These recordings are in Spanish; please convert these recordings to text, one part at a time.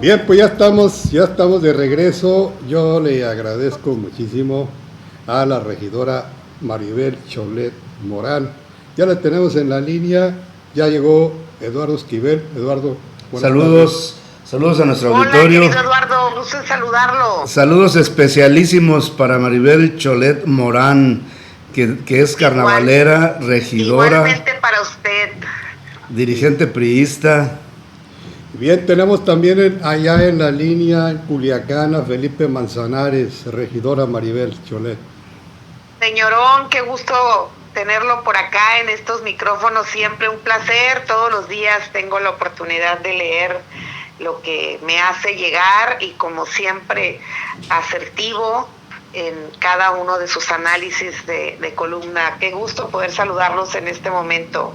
Bien, pues ya estamos de regreso. Yo le agradezco muchísimo a la regidora Maribel Cholet Morán. Ya la tenemos en la línea. Ya llegó Eduardo Esquivel. Eduardo, buenas tardes. Saludos, saludos a nuestro Hola, auditorio. querido Eduardo, gusto en saludarlo. Saludos especialísimos para Maribel Cholet Morán, que es Igual, carnavalera, regidora, igualmente para usted. dirigente priista. Bien, tenemos también allá en la línea, en Culiacán, a Felipe Manzanares, regidora Maribel Cholet. Señorón, qué gusto tenerlo por acá en estos micrófonos, siempre un placer. Todos los días tengo la oportunidad de leer lo que me hace llegar y como siempre asertivo en cada uno de sus análisis de columna. Qué gusto poder saludarlos en este momento.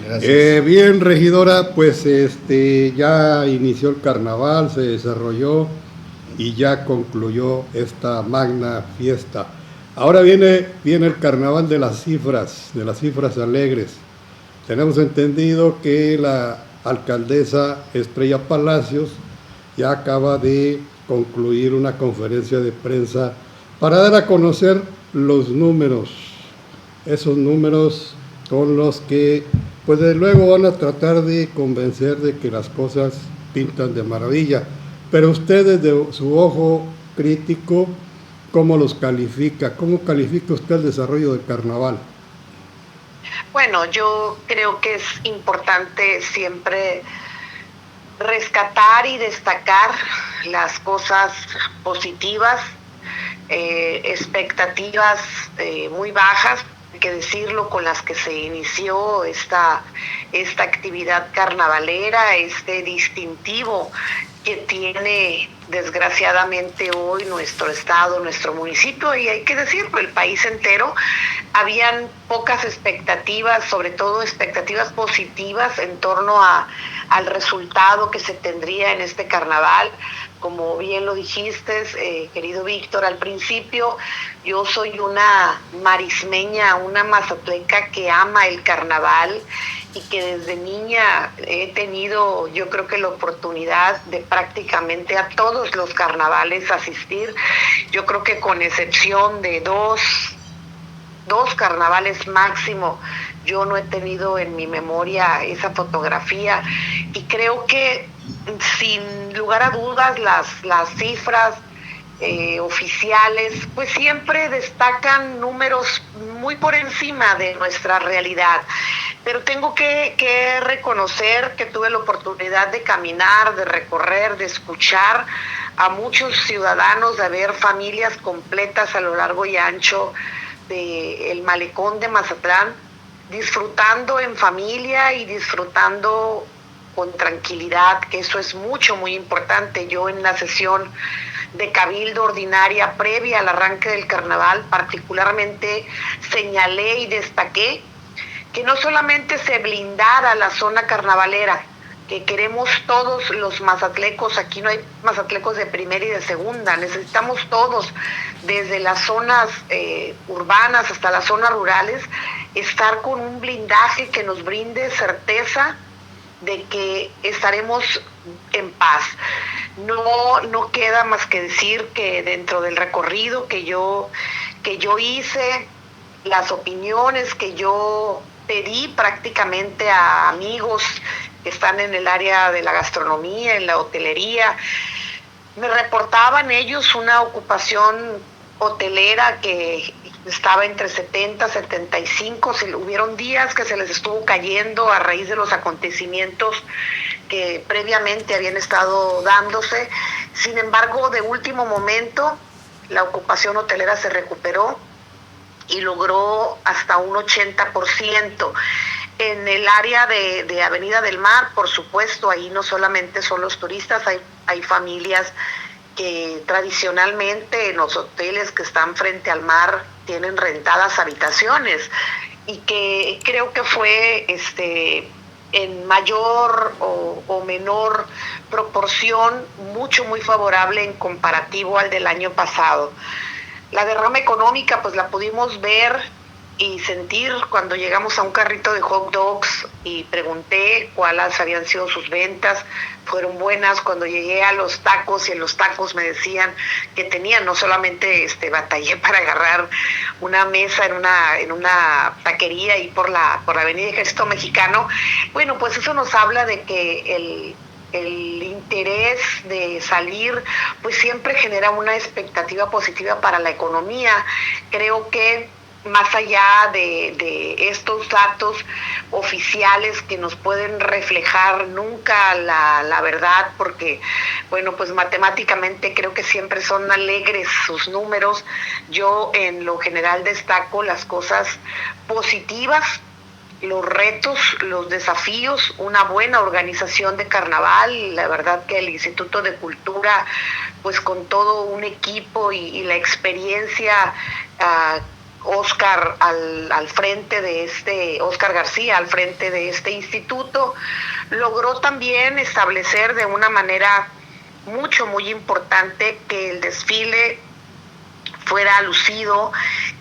Gracias. Bien, regidora, pues ya inició el carnaval, se desarrolló y ya concluyó esta magna fiesta. Ahora viene el carnaval de las cifras alegres. Tenemos entendido que la alcaldesa Estrella Palacios ya acaba de concluir una conferencia de prensa para dar a conocer los números, esos números con los que pues desde luego van a tratar de convencer de que las cosas pintan de maravilla. Pero usted desde su ojo crítico, ¿cómo los califica? ¿Cómo califica usted el desarrollo del carnaval? Bueno, yo creo que es importante siempre rescatar y destacar las cosas positivas, expectativas muy bajas, hay que decirlo, con las que se inició esta actividad carnavalera, este distintivo que tiene desgraciadamente hoy nuestro estado, nuestro municipio, y hay que decirlo, el país entero. Habían pocas expectativas, sobre todo expectativas positivas en torno al resultado que se tendría en este carnaval. Como bien lo dijiste, querido Víctor, al principio, yo soy una marismeña, una mazatleca que ama el carnaval y que desde niña he tenido, yo creo que la oportunidad de prácticamente a todos los carnavales asistir. Yo creo que con excepción de dos carnavales máximo, yo no he tenido en mi memoria esa fotografía, y creo que sin lugar a dudas las cifras oficiales pues siempre destacan números muy por encima de nuestra realidad, pero tengo que reconocer que tuve la oportunidad de caminar, de recorrer, de escuchar a muchos ciudadanos, de ver familias completas a lo largo y ancho del malecón de Mazatlán, disfrutando en familia y disfrutando con tranquilidad, que eso es muy importante. Yo en la sesión de cabildo ordinaria previa al arranque del carnaval particularmente señalé y destaqué que no solamente se blindara la zona carnavalera, que queremos todos los mazatlecos, aquí no hay mazatlecos de primera y de segunda, necesitamos todos, desde las zonas urbanas hasta las zonas rurales, estar con un blindaje que nos brinde certeza de que estaremos en paz. No queda más que decir que dentro del recorrido que yo hice, las opiniones que yo pedí prácticamente a amigos que están en el área de la gastronomía, en la hotelería, me reportaban ellos una ocupación hotelera que estaba entre 70, 75, hubieron días que se les estuvo cayendo a raíz de los acontecimientos que previamente habían estado dándose. Sin embargo, de último momento, la ocupación hotelera se recuperó y logró hasta un 80%. En el área de Avenida del Mar, por supuesto, ahí no solamente son los turistas, hay familias que tradicionalmente en los hoteles que están frente al mar tienen rentadas habitaciones, y que creo que fue en mayor o menor proporción muy favorable en comparativo al del año pasado. La derrama económica pues la pudimos ver y sentir cuando llegamos a un carrito de hot dogs y pregunté cuáles habían sido sus ventas, fueron buenas. Cuando llegué a los tacos y en los tacos me decían que tenían, no solamente batallé para agarrar una mesa en una taquería y por la Avenida Ejército Mexicano. Bueno, pues eso nos habla de que el interés de salir pues siempre genera una expectativa positiva para la economía. Creo que más allá de estos datos oficiales que nos pueden reflejar nunca la verdad, porque, bueno, pues matemáticamente creo que siempre son alegres sus números. Yo en lo general destaco las cosas positivas, los retos, los desafíos, una buena organización de carnaval. La verdad que el Instituto de Cultura, pues con todo un equipo y la experiencia, Oscar al frente de Oscar García al frente de este instituto, logró también establecer de una manera muy importante que el desfile fuera lucido,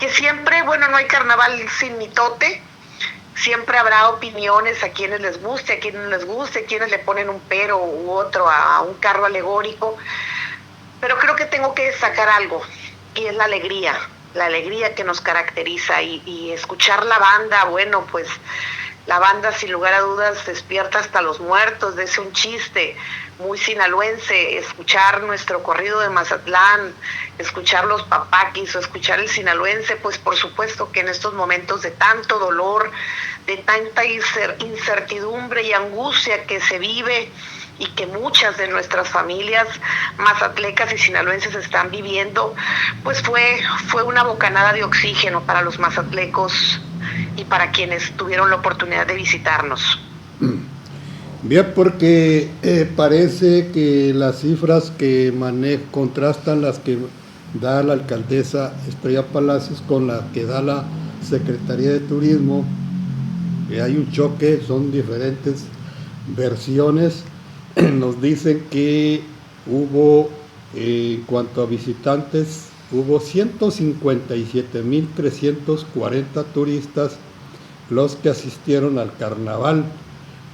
que siempre, bueno, no hay carnaval sin mitote, siempre habrá opiniones, a quienes les guste, a quienes no les guste, quienes le ponen un pero u otro a un carro alegórico, pero creo que tengo que destacar algo, y es la alegría que nos caracteriza, y escuchar la banda. Bueno, pues la banda sin lugar a dudas despierta hasta los muertos, de ese un chiste muy sinaloense, escuchar nuestro corrido de Mazatlán, escuchar los papaquis o escuchar el sinaloense, pues por supuesto que en estos momentos de tanto dolor, de tanta incertidumbre y angustia que se vive y que muchas de nuestras familias mazatlecas y sinaloenses están viviendo, pues fue una bocanada de oxígeno para los mazatlecos y para quienes tuvieron la oportunidad de visitarnos. Bien, porque parece que las cifras que contrastan las que da la alcaldesa Estrella Palacios con las que da la Secretaría de Turismo. Hay un choque, son diferentes versiones. Nos dicen que hubo, en cuanto a visitantes, hubo 157,340 turistas los que asistieron al carnaval,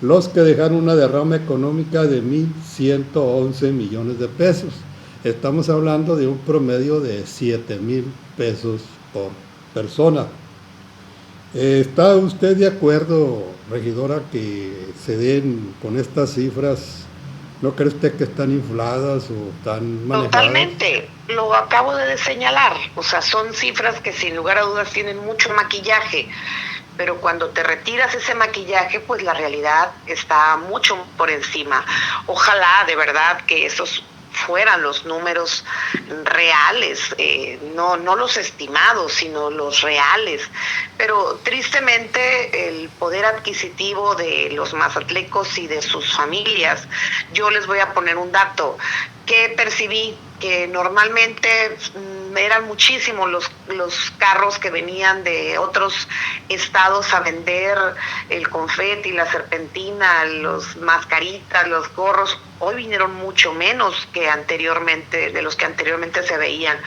los que dejaron una derrama económica de 1,111 millones de pesos. Estamos hablando de un promedio de 7,000 pesos por persona. ¿Está usted de acuerdo, regidora, que se den con estas cifras? ¿No cree usted que están infladas o están manejadas? Totalmente, lo acabo de señalar. O sea, son cifras que sin lugar a dudas tienen mucho maquillaje, pero cuando te retiras ese maquillaje, pues la realidad está mucho por encima. Ojalá de verdad que esos fueran los números reales, no los estimados, sino los reales. Pero tristemente el poder adquisitivo de los mazatlecos y de sus familias, yo les voy a poner un dato que percibí, que normalmente eran muchísimos los carros que venían de otros estados a vender el confeti, la serpentina, los mascaritas, los gorros. Hoy vinieron mucho menos que anteriormente, de los que anteriormente se veían.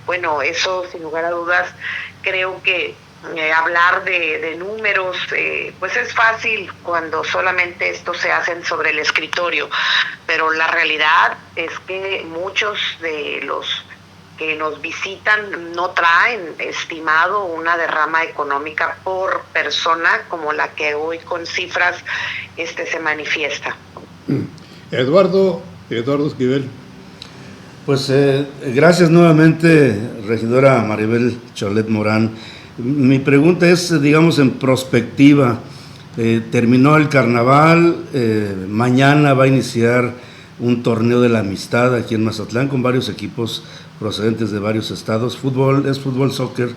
Bueno, eso sin lugar a dudas, creo que hablar de números, pues es fácil cuando solamente estos se hacen sobre el escritorio, pero la realidad es que muchos de los que nos visitan no traen estimado una derrama económica por persona como la que hoy con cifras se manifiesta. Eduardo Esquivel. Pues gracias nuevamente, regidora Maribel Cholet Morán. Mi pregunta es, digamos, en prospectiva. Terminó el carnaval, mañana va a iniciar un torneo de la amistad aquí en Mazatlán con varios equipos procedentes de varios estados. Fútbol soccer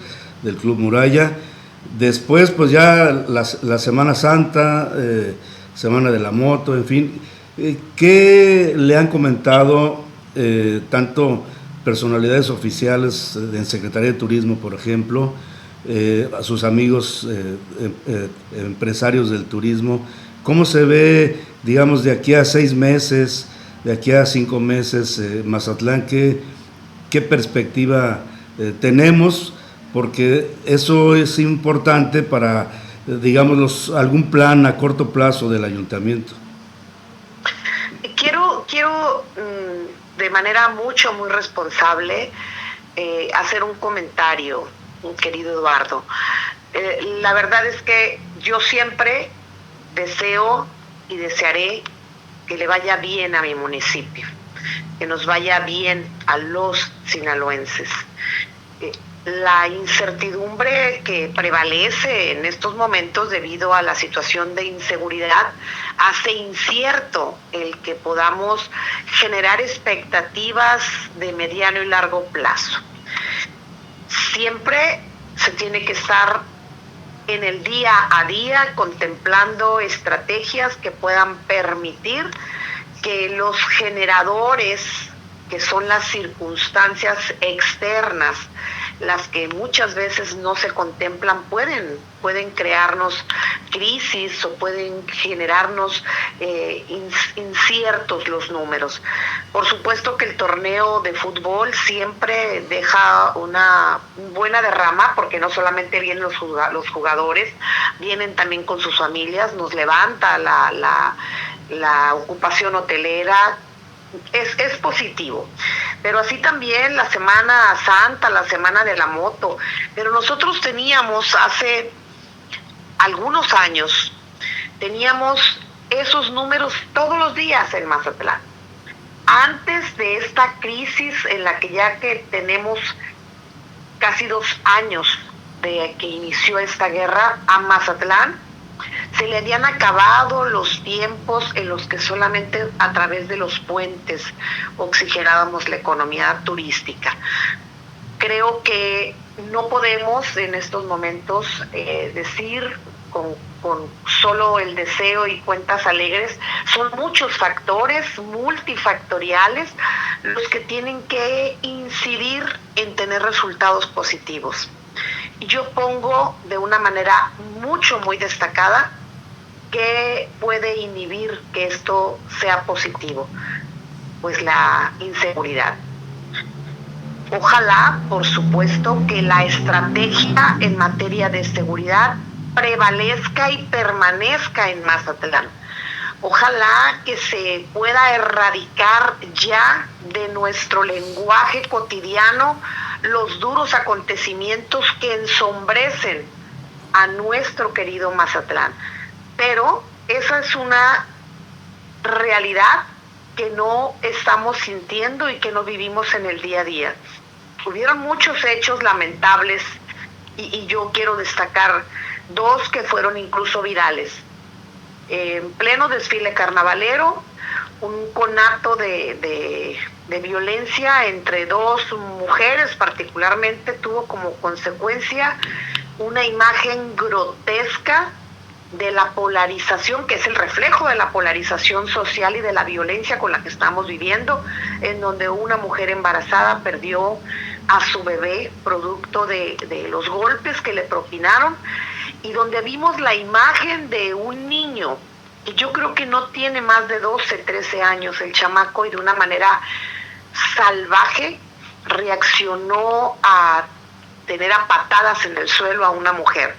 del Club Muralla. Después, pues ya la Semana Santa, Semana de la Moto, en fin. ¿Qué le han comentado tanto personalidades oficiales en Secretaría de Turismo, por ejemplo, a sus amigos empresarios del turismo? ¿Cómo se ve, digamos, de aquí a 6 meses, de aquí a 5 meses, Mazatlán? ¿Qué perspectiva tenemos porque eso es importante para, digamos, algún plan a corto plazo del ayuntamiento. Quiero de manera muy responsable hacer un comentario, querido Eduardo. La verdad es que yo siempre deseo y desearé que le vaya bien a mi municipio, que nos vaya bien a los sinaloenses. La incertidumbre que prevalece en estos momentos debido a la situación de inseguridad hace incierto el que podamos generar expectativas de mediano y largo plazo. Siempre se tiene que estar en el día a día contemplando estrategias que puedan permitir que los generadores, que son las circunstancias externas, las que muchas veces no se contemplan, pueden crearnos crisis o pueden generarnos inciertos los números. Por supuesto que el torneo de fútbol siempre deja una buena derrama, porque no solamente vienen los jugadores, vienen también con sus familias, nos levanta la ocupación hotelera. Es positivo, pero así también la Semana Santa, la Semana de la Moto. Pero nosotros teníamos hace algunos años, teníamos esos números todos los días en Mazatlán. Antes de esta crisis en la que ya que tenemos casi 2 años de que inició esta guerra, a Mazatlán se le habían acabado los tiempos en los que solamente a través de los puentes oxigenábamos la economía turística. Creo que no podemos en estos momentos decir con solo el deseo y cuentas alegres. Son muchos factores multifactoriales los que tienen que incidir en tener resultados positivos. Yo pongo de una manera muy destacada ¿qué puede inhibir que esto sea positivo? Pues la inseguridad. Ojalá, por supuesto, que la estrategia en materia de seguridad prevalezca y permanezca en Mazatlán. Ojalá que se pueda erradicar ya de nuestro lenguaje cotidiano los duros acontecimientos que ensombrecen a nuestro querido Mazatlán. Pero esa es una realidad que no estamos sintiendo y que no vivimos en el día a día. Hubieron muchos hechos lamentables y yo quiero destacar 2 que fueron incluso virales. En pleno desfile carnavalero, un conato de violencia entre 2 mujeres particularmente tuvo como consecuencia una imagen grotesca de la polarización, que es el reflejo de la polarización social y de la violencia con la que estamos viviendo, en donde una mujer embarazada perdió a su bebé producto de los golpes que le propinaron, y donde vimos la imagen de un niño que yo creo que no tiene más de 12, 13 años, el chamaco, y de una manera salvaje reaccionó a tener a patadas en el suelo a una mujer.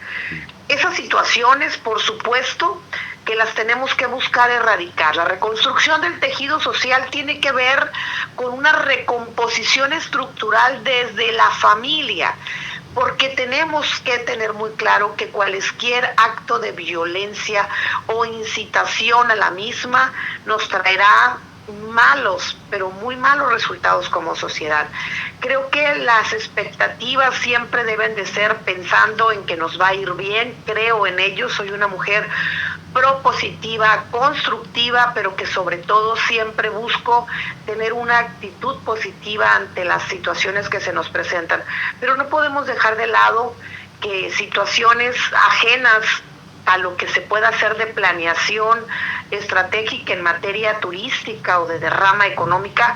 Esas situaciones, por supuesto, que las tenemos que buscar erradicar. La reconstrucción del tejido social tiene que ver con una recomposición estructural desde la familia, porque tenemos que tener muy claro que cualquier acto de violencia o incitación a la misma nos traerá malos, pero muy malos resultados como sociedad. Creo que las expectativas siempre deben de ser pensando en que nos va a ir bien. Creo en ello, soy una mujer propositiva, constructiva, pero que sobre todo siempre busco tener una actitud positiva ante las situaciones que se nos presentan. Pero no podemos dejar de lado que situaciones ajenas a lo que se pueda hacer de planeación estratégica en materia turística o de derrama económica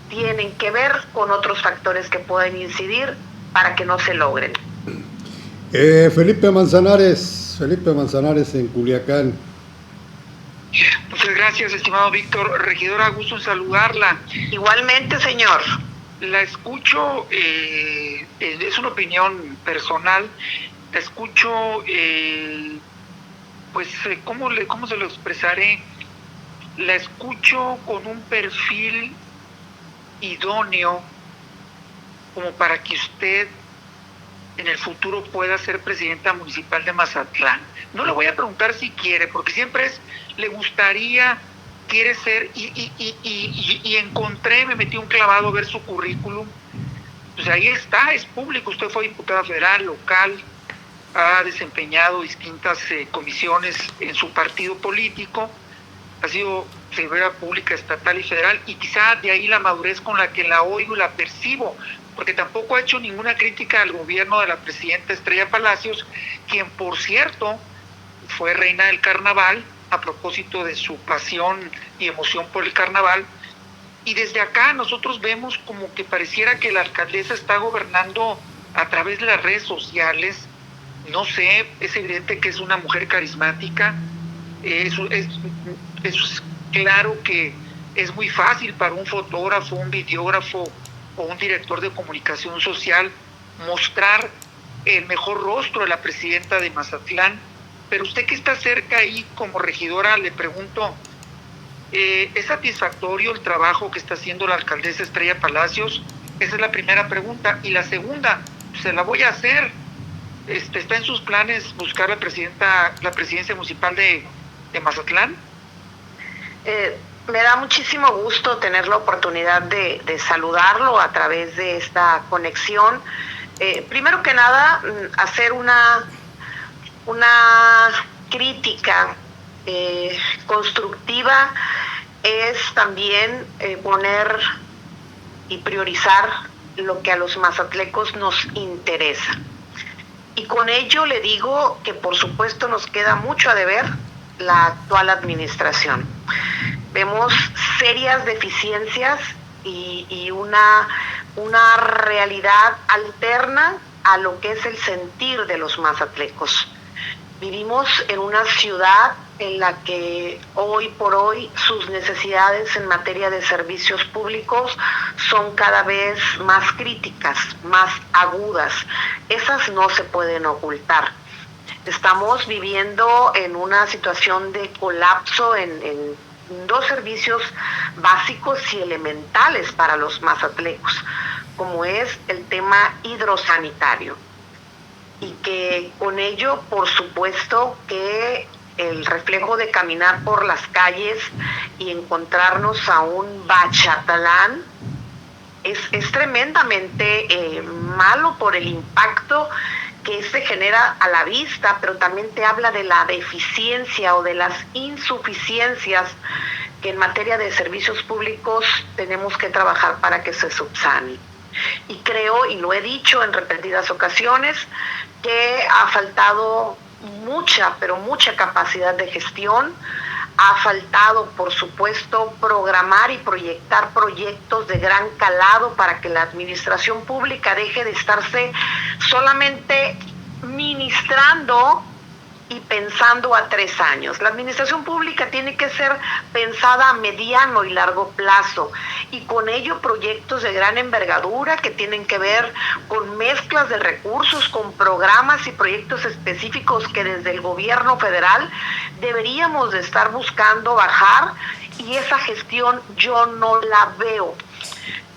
tienen que ver con otros factores que pueden incidir para que no se logren. Felipe Manzanares en Culiacán. Muchas gracias, estimado Víctor. Regidora, gusto en saludarla. Igualmente, señor. La escucho, es una opinión personal, la escucho, ¿cómo se lo expresaré? La escucho con un perfil idóneo como para que usted en el futuro pueda ser presidenta municipal de Mazatlán. No le voy a preguntar si quiere, porque siempre le gustaría, quiere ser, y encontré, me metí un clavado a ver su currículum. Pues ahí está, es público. Usted fue diputada federal, local, ha desempeñado distintas comisiones en su partido político, ha sido servidora pública estatal y federal, y quizá de ahí la madurez con la que la oigo y la percibo, porque tampoco ha hecho ninguna crítica al gobierno de la presidenta Estrella Palacios, quien por cierto fue reina del carnaval a propósito de su pasión y emoción por el carnaval. Y desde acá nosotros vemos como que pareciera que la alcaldesa está gobernando a través de las redes sociales. No sé, es evidente que es una mujer carismática. Es claro que es muy fácil para un fotógrafo, un videógrafo o un director de comunicación social mostrar el mejor rostro de la presidenta de Mazatlán. Pero usted que está cerca ahí como regidora, le pregunto, ¿es satisfactorio el trabajo que está haciendo la alcaldesa Estrella Palacios? Esa es la primera pregunta. Y la segunda, se la voy a hacer. ¿Está en sus planes buscar la presidencia municipal de Mazatlán? Me da muchísimo gusto tener la oportunidad de saludarlo a través de esta conexión. Primero que nada, hacer una crítica constructiva es también poner y priorizar lo que a los mazatlecos nos interesa. Y con ello le digo que por supuesto nos queda mucho a deber la actual administración. Vemos serias deficiencias y una realidad alterna a lo que es el sentir de los mazatlecos. Vivimos en una ciudad en la que hoy por hoy sus necesidades en materia de servicios públicos son cada vez más críticas, más agudas. Esas no se pueden ocultar. Estamos viviendo en una situación de colapso en dos servicios básicos y elementales para los mazatlecos, como es el tema hidrosanitario. Y que con ello, por supuesto, que el reflejo de caminar por las calles y encontrarnos a un Bachatlán es tremendamente malo por el impacto que se genera a la vista, pero también te habla de la deficiencia o de las insuficiencias que en materia de servicios públicos tenemos que trabajar para que se subsanen. Y creo, y lo he dicho en repetidas ocasiones, que ha faltado mucha, pero mucha capacidad de gestión. Ha faltado, por supuesto, programar y proyectar proyectos de gran calado para que la administración pública deje de estarse solamente ministrando y pensando a 3 años. La administración pública tiene que ser pensada a mediano y largo plazo, y con ello proyectos de gran envergadura que tienen que ver con mezclas de recursos, con programas y proyectos específicos que desde el gobierno federal deberíamos de estar buscando bajar, y esa gestión yo no la veo.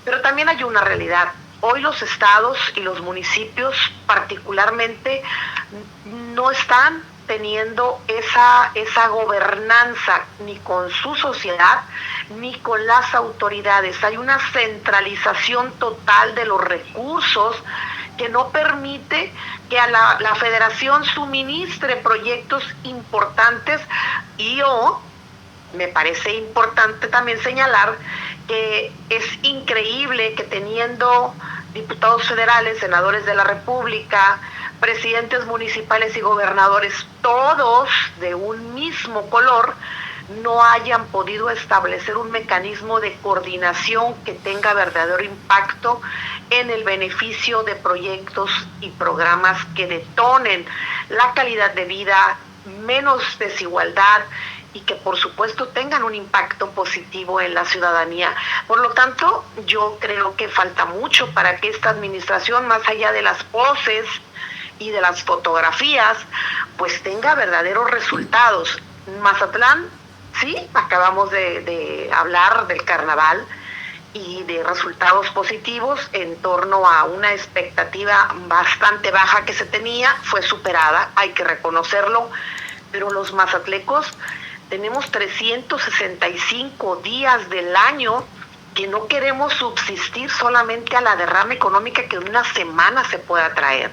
Pero también hay una realidad. Hoy los estados y los municipios particularmente no están teniendo esa gobernanza ni con su sociedad ni con las autoridades. Hay una centralización total de los recursos que no permite que a la federación suministre proyectos importantes. Y me parece importante también señalar que es increíble que teniendo diputados federales, senadores de la República, presidentes municipales y gobernadores, todos de un mismo color, no hayan podido establecer un mecanismo de coordinación que tenga verdadero impacto en el beneficio de proyectos y programas que detonen la calidad de vida, menos desigualdad y que por supuesto tengan un impacto positivo en la ciudadanía. Por lo tanto, yo creo que falta mucho para que esta administración, más allá de las poses y de las fotografías, pues tenga verdaderos resultados. Mazatlán, sí, acabamos de hablar del carnaval y de resultados positivos en torno a una expectativa bastante baja que se tenía, fue superada, hay que reconocerlo, pero los mazatlecos tenemos 365 días del año que no queremos subsistir solamente a la derrama económica que en una semana se pueda traer.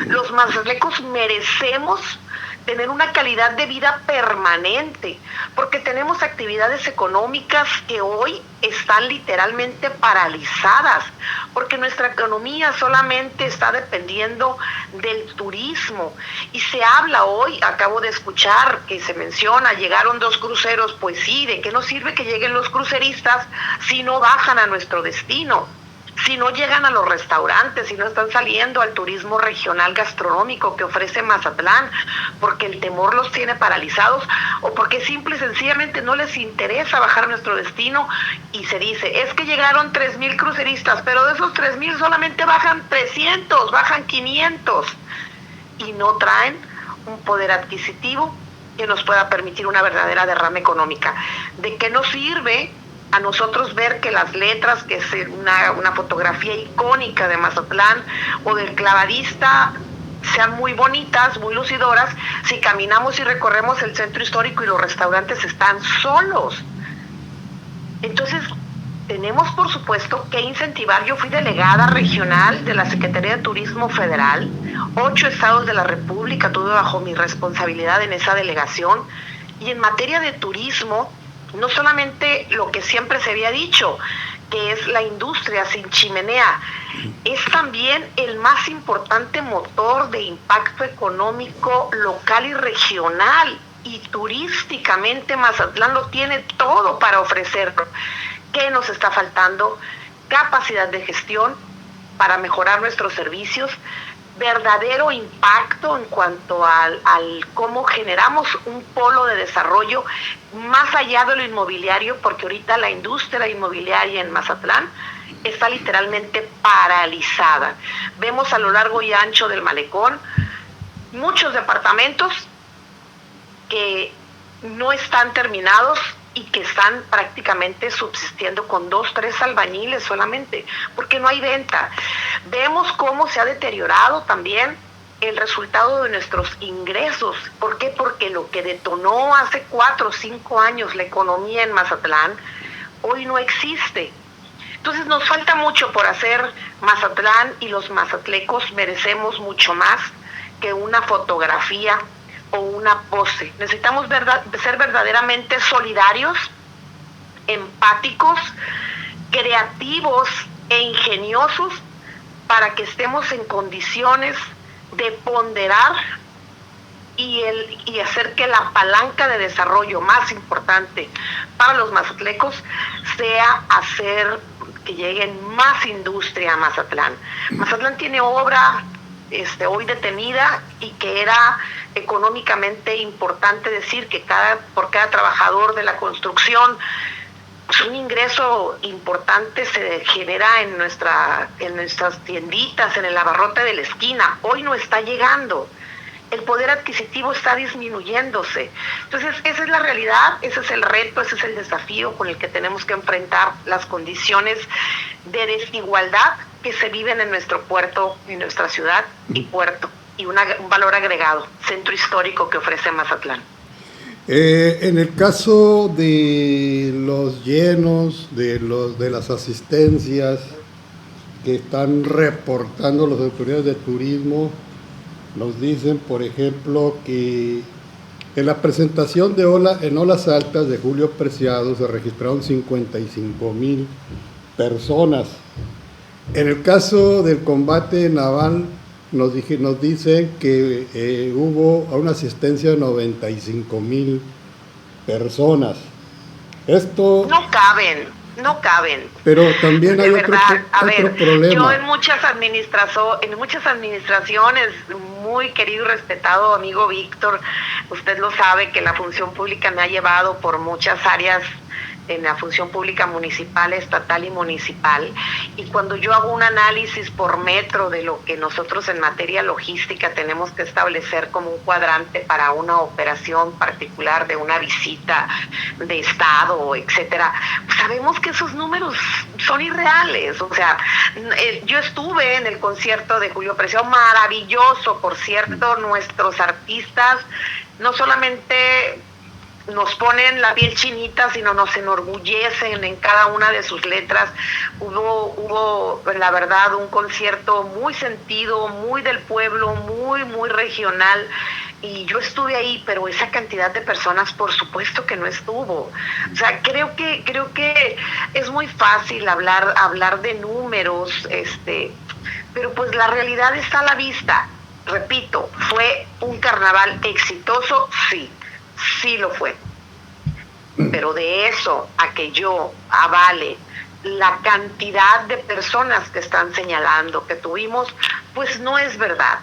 Los mazatlecos merecemos tener una calidad de vida permanente, porque tenemos actividades económicas que hoy están literalmente paralizadas, porque nuestra economía solamente está dependiendo del turismo. Y se habla hoy, acabo de escuchar que se menciona, llegaron 2 cruceros, pues sí, ¿de qué nos sirve que lleguen los cruceristas si no bajan a nuestro destino? Si no llegan a los restaurantes, si no están saliendo al turismo regional gastronómico que ofrece Mazatlán, porque el temor los tiene paralizados o porque simple y sencillamente no les interesa bajar a nuestro destino, y se dice, es que llegaron 3,000 cruceristas, pero de esos 3,000 solamente bajan 300, bajan 500 y no traen un poder adquisitivo que nos pueda permitir una verdadera derrama económica. ¿De qué nos sirve a nosotros ver que las letras, que es una fotografía icónica de Mazatlán o del clavadista, sean muy bonitas, muy lucidoras, si caminamos y recorremos el centro histórico y los restaurantes están solos? Entonces, tenemos por supuesto que incentivar. Yo fui delegada regional de la Secretaría de Turismo Federal, 8 estados de la República tuve bajo mi responsabilidad en esa delegación, y en materia de turismo, no solamente lo que siempre se había dicho, que es la industria sin chimenea, es también el más importante motor de impacto económico local y regional, y turísticamente Mazatlán lo tiene todo para ofrecerlo. ¿Qué nos está faltando? Capacidad de gestión para mejorar nuestros servicios, verdadero impacto en cuanto al cómo generamos un polo de desarrollo más allá de lo inmobiliario, porque ahorita la industria inmobiliaria en Mazatlán está literalmente paralizada. Vemos a lo largo y ancho del malecón muchos departamentos que no están terminados y que están prácticamente subsistiendo con 2, 3 albañiles solamente, porque no hay venta. Vemos cómo se ha deteriorado también el resultado de nuestros ingresos. ¿Por qué? Porque lo que detonó hace 4 o 5 años la economía en Mazatlán, hoy no existe. Entonces nos falta mucho por hacer. Mazatlán y los mazatlecos merecemos mucho más que una fotografía o una pose. Necesitamos ser verdaderamente solidarios, empáticos, creativos e ingeniosos para que estemos en condiciones de ponderar y hacer que la palanca de desarrollo más importante para los mazatlecos sea hacer que lleguen más industria a Mazatlán. Mazatlán tiene obra hoy detenida, y que era económicamente importante decir que por cada trabajador de la construcción, pues un ingreso importante se genera en nuestras tienditas, en el abarrote de la esquina. Hoy no está llegando. El poder adquisitivo está disminuyéndose. Entonces, esa es la realidad, ese es el reto, ese es el desafío con el que tenemos que enfrentar las condiciones de desigualdad que se viven en nuestro puerto, en nuestra ciudad y puerto, y un valor agregado, centro histórico que ofrece Mazatlán. En el caso de los llenos, de las asistencias que están reportando las autoridades de turismo, nos dicen, por ejemplo, que en la presentación en Olas Altas de Julio Preciado se registraron 55,000 personas. En el caso del combate naval, nos dicen que hubo una asistencia de 95,000 personas. Esto no caben. no caben. Pero también De hay verdad, a otro ver, problema. yo en muchas administraciones, muy querido y respetado amigo Víctor, usted lo sabe que la función pública me ha llevado por muchas áreas en la función pública municipal, estatal y municipal, y cuando yo hago un análisis por metro de lo que nosotros en materia logística tenemos que establecer como un cuadrante para una operación particular de una visita de estado, etcétera, pues sabemos que esos números son irreales. O sea, yo estuve en el concierto de Julio Preciado, maravilloso, por cierto, nuestros artistas no solamente nos ponen la piel chinita, sino nos enorgullecen en cada una de sus letras. Hubo la verdad un concierto muy sentido, muy del pueblo, muy regional, y yo estuve ahí, pero esa cantidad de personas por supuesto que no estuvo. O sea, creo que es muy fácil hablar de números, pero pues la realidad está a la vista. Repito, ¿fue un carnaval exitoso? Sí lo fue. Pero de eso a que yo avale la cantidad de personas que están señalando que tuvimos, pues no es verdad.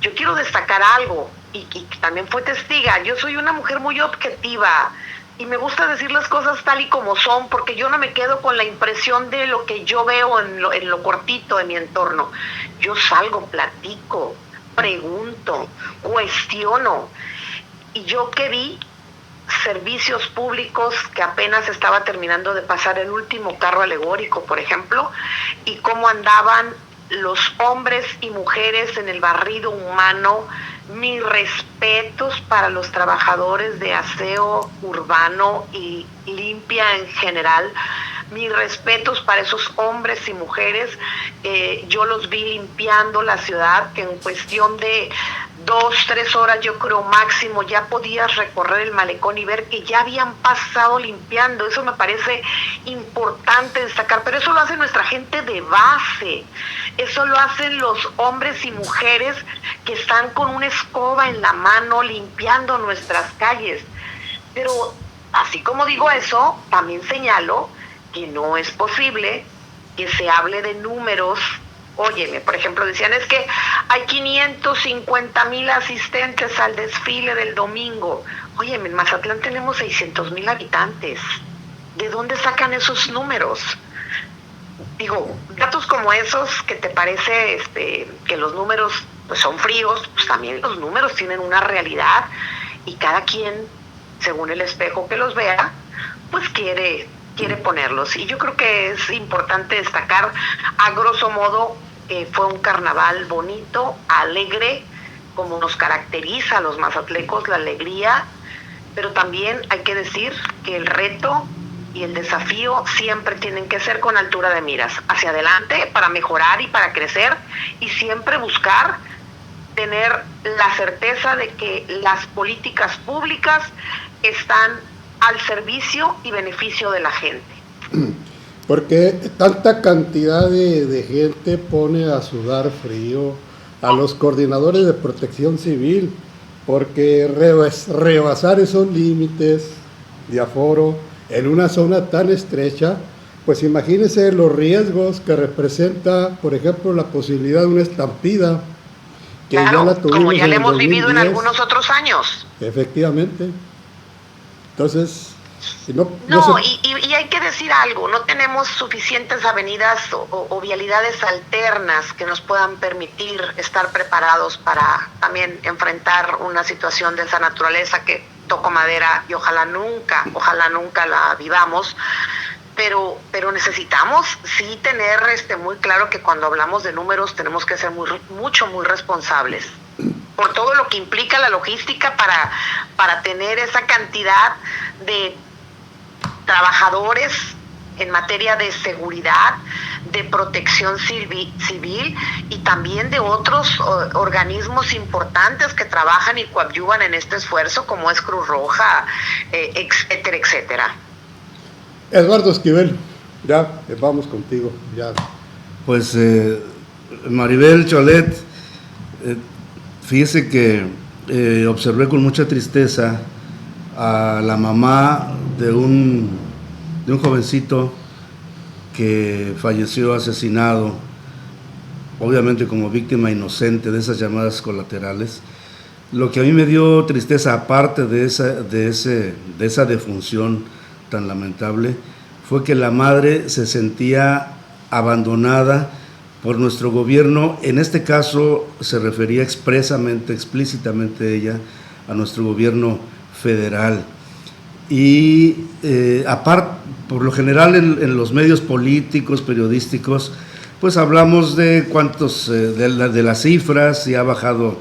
Yo quiero destacar algo, y también fue testiga. Yo soy una mujer muy objetiva y me gusta decir las cosas tal y como son, porque yo no me quedo con la impresión de lo que yo veo en lo cortito de mi entorno. Yo salgo, platico, pregunto, cuestiono. Y yo que vi servicios públicos que apenas estaba terminando de pasar el último carro alegórico, por ejemplo, y cómo andaban los hombres y mujeres en el barrido humano. Mis respetos para los trabajadores de aseo urbano y limpia en general. Mis respetos para esos hombres y mujeres. Yo los vi limpiando la ciudad, que en cuestión de 2-3 horas, yo creo máximo, ya podías recorrer el malecón y ver que ya habían pasado limpiando. Eso me parece importante destacar, pero eso lo hace nuestra gente de base. Eso lo hacen los hombres y mujeres que están con una escoba en la mano limpiando nuestras calles. Pero así como digo eso, también señalo que no es posible que se hable de números. Óyeme, por ejemplo, decían, es que hay 550,000 asistentes al desfile del domingo. Óyeme, en Mazatlán tenemos 600,000 habitantes. ¿De dónde sacan esos números? Digo, datos como esos, que te parece que los números pues son fríos, pues también los números tienen una realidad, y cada quien, según el espejo que los vea, pues quiere ponerlos. Y yo creo que es importante destacar, a grosso modo, fue un carnaval bonito, alegre, como nos caracteriza a los mazatlecos, la alegría, pero también hay que decir que el reto y el desafío siempre tienen que ser con altura de miras, hacia adelante, para mejorar y para crecer, y siempre buscar tener la certeza de que las políticas públicas están al servicio y beneficio de la gente. Porque tanta cantidad de gente pone a sudar frío a los coordinadores de protección civil, porque rebasar esos límites de aforo en una zona tan estrecha, pues imagínense los riesgos que representa, por ejemplo, la posibilidad de una estampida, que claro, ya la tuvimos como ya en la el hemos vivido en 2010. algunos otros años. Efectivamente. Entonces, y hay que decir algo, no tenemos suficientes avenidas o vialidades alternas que nos puedan permitir estar preparados para también enfrentar una situación de esa naturaleza, que toco madera y ojalá nunca la vivamos. Pero necesitamos sí tener muy claro que cuando hablamos de números tenemos que ser muy responsables por todo lo que implica la logística para tener esa cantidad de trabajadores en materia de seguridad, de protección civil y también de otros organismos importantes que trabajan y coadyuvan en este esfuerzo, como es Cruz Roja, etcétera, etcétera. Eduardo Esquivel, ya vamos contigo. Ya. Pues Maribel Cholet, fíjese que observé con mucha tristeza a la mamá de un jovencito que falleció asesinado, obviamente como víctima inocente de esas llamadas colaterales. Lo que a mí me dio tristeza, aparte de esa defunción tan lamentable, fue que la madre se sentía abandonada por nuestro gobierno. En este caso se refería explícitamente ella a nuestro gobierno federal. Y aparte, por lo general en los medios políticos, periodísticos, pues hablamos de cuántos, de las cifras, si ha bajado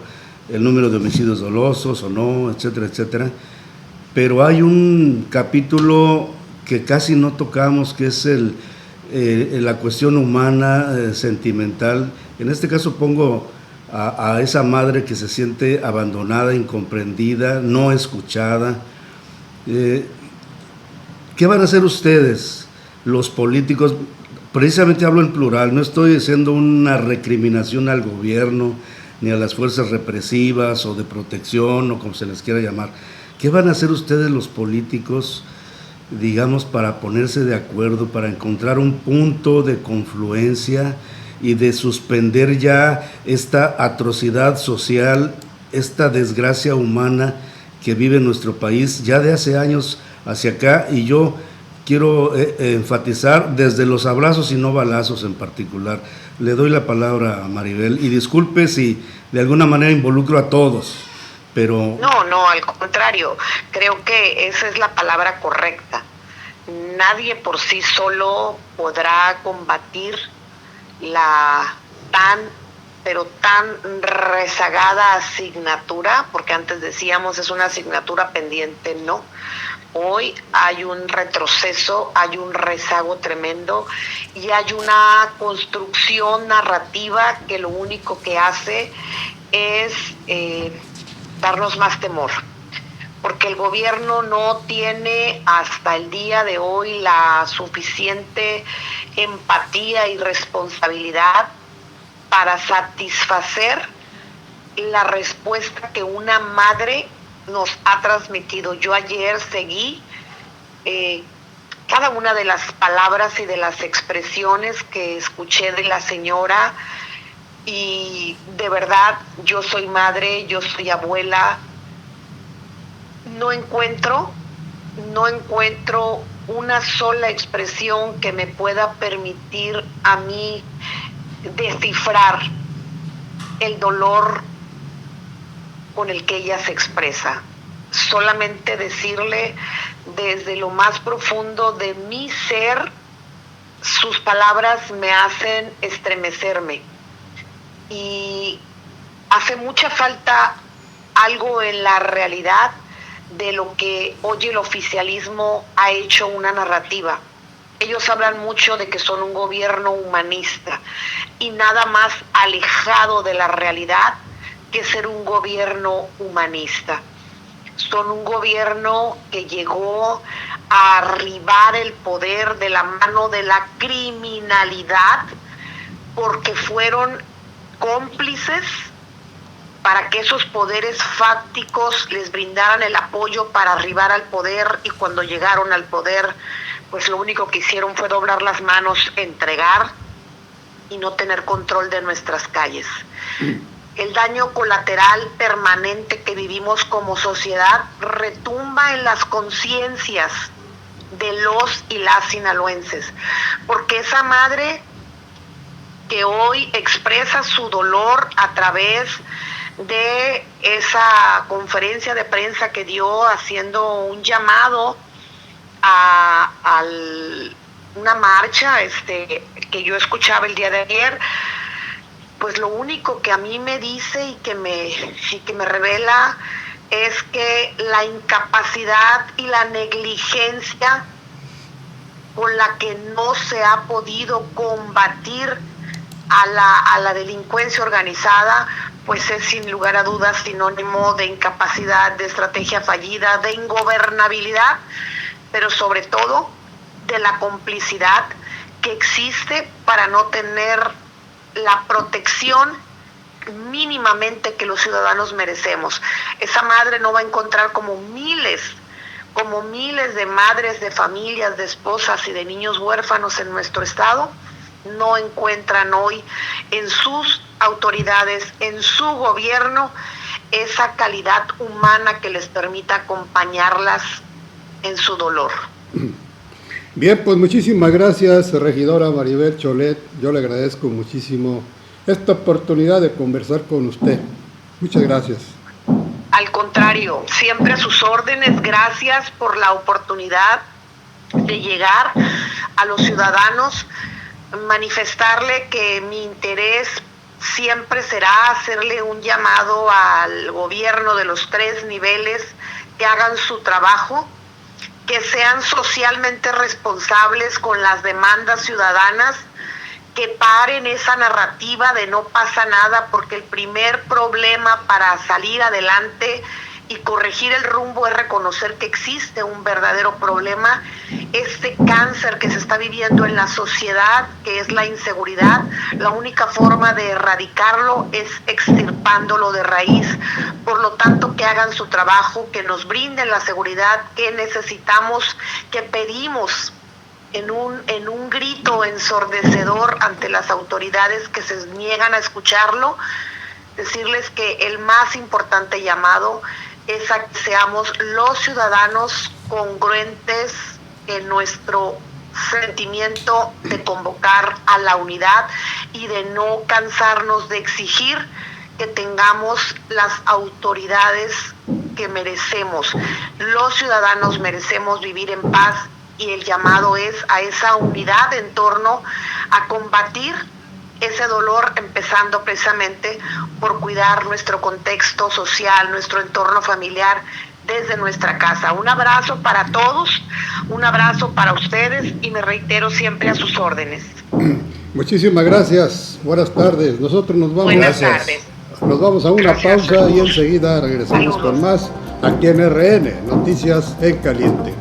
el número de homicidios dolosos o no, etcétera, etcétera. Pero hay un capítulo que casi no tocamos, que es la cuestión humana, sentimental. En este caso pongo a esa madre que se siente abandonada, incomprendida, no escuchada. ¿Qué van a hacer ustedes, los políticos? Precisamente hablo en plural, no estoy haciendo una recriminación al gobierno, ni a las fuerzas represivas o de protección, o como se les quiera llamar. ¿Qué van a hacer ustedes, los políticos, digamos, para ponerse de acuerdo, para encontrar un punto de confluencia y de suspender ya esta atrocidad social, esta desgracia humana que vive nuestro país ya de hace años hacia acá? Y yo quiero enfatizar desde los abrazos y no balazos en particular. Le doy la palabra a Maribel y disculpe si de alguna manera involucro a todos, pero... No, al contrario, creo que esa es la palabra correcta. Nadie por sí solo podrá combatir la pero tan rezagada asignatura, porque antes decíamos es una asignatura pendiente, no. Hoy hay un retroceso, hay un rezago tremendo y hay una construcción narrativa que lo único que hace es darnos más temor, porque el gobierno no tiene hasta el día de hoy la suficiente empatía y responsabilidad para satisfacer la respuesta que una madre nos ha transmitido. Yo ayer seguí cada una de las palabras y de las expresiones que escuché de la señora, y de verdad, yo soy madre, yo soy abuela, no encuentro una sola expresión que me pueda permitir a mí descifrar el dolor con el que ella se expresa. Solamente decirle desde lo más profundo de mi ser, sus palabras me hacen estremecerme. Y hace mucha falta algo en la realidad de lo que hoy el oficialismo ha hecho una narrativa. Ellos hablan mucho de que son un gobierno humanista y nada más alejado de la realidad que ser un gobierno humanista. Son un gobierno que llegó a arribar el poder de la mano de la criminalidad porque fueron cómplices para que esos poderes fácticos les brindaran el apoyo para arribar al poder, y cuando llegaron al poder, pues lo único que hicieron fue doblar las manos, entregar y no tener control de nuestras calles. El daño colateral permanente que vivimos como sociedad retumba en las conciencias de los y las sinaloenses, porque esa madre que hoy expresa su dolor a través de esa conferencia de prensa que dio haciendo un llamado a una marcha que yo escuchaba el día de ayer, pues lo único que a mí me dice y que me revela es que la incapacidad y la negligencia con la que no se ha podido combatir a la delincuencia organizada, pues es sin lugar a dudas sinónimo de incapacidad, de estrategia fallida, de ingobernabilidad, pero sobre todo de la complicidad que existe para no tener la protección mínimamente que los ciudadanos merecemos. Esa madre no va a encontrar, como miles como miles de madres, de familias, de esposas y de niños huérfanos en nuestro estado, no encuentran hoy en sus autoridades, en su gobierno, esa calidad humana que les permita acompañarlas en su dolor. Bien, pues muchísimas gracias, regidora Maribel Cholet. Yo le agradezco muchísimo esta oportunidad de conversar con usted. Muchas gracias. Al contrario, siempre a sus órdenes. Gracias por la oportunidad de llegar a los ciudadanos, manifestarle que mi interés siempre será hacerle un llamado al gobierno de los 3 niveles que hagan su trabajo, que sean socialmente responsables con las demandas ciudadanas, que paren esa narrativa de no pasa nada, porque el primer problema para salir adelante y corregir el rumbo es reconocer que existe un verdadero problema, este cáncer que se está viviendo en la sociedad, que es la inseguridad. La única forma de erradicarlo es extirpándolo de raíz. Por lo tanto, que hagan su trabajo, que nos brinden la seguridad que necesitamos, que pedimos en un grito ensordecedor ante las autoridades que se niegan a escucharlo, decirles que el más importante llamado es a que seamos los ciudadanos congruentes en nuestro sentimiento de convocar a la unidad y de no cansarnos de exigir que tengamos las autoridades que merecemos. Los ciudadanos merecemos vivir en paz y el llamado es a esa unidad en torno a combatir ese dolor, empezando precisamente por cuidar nuestro contexto social, nuestro entorno familiar desde nuestra casa. Un abrazo para todos, un abrazo para ustedes y me reitero siempre a sus órdenes. Muchísimas gracias. Buenas tardes. Nosotros nos vamos. Buenas tardes. Nos vamos a una pausa y enseguida regresamos con más aquí en RN, Noticias en Caliente.